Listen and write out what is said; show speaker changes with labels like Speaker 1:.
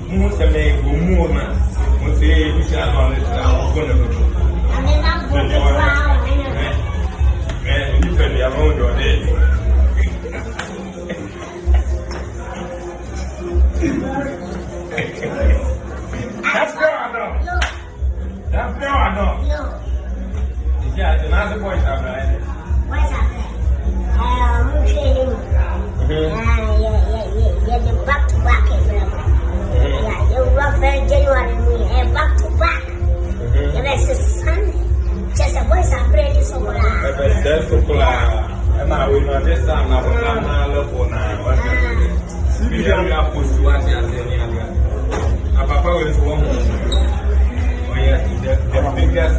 Speaker 1: Most of me go more man. Most say you shall not let down. Go to go.
Speaker 2: And then I'm going to wow.
Speaker 1: Man, you can be around your day. That's fair enough.
Speaker 2: No.
Speaker 1: That's fair enough.
Speaker 2: No.
Speaker 1: Yeah, the other boys have right.
Speaker 2: What's happening? I'm training. Yeah, the back to back. Yeah, you rough very January and back to back. The rest is Sunday. Just a voice of bread is over.
Speaker 1: That's so cool. And now we know this time now. We're not love for now. We are supposed to watch it. Papa will go home. Oh, yes, the biggest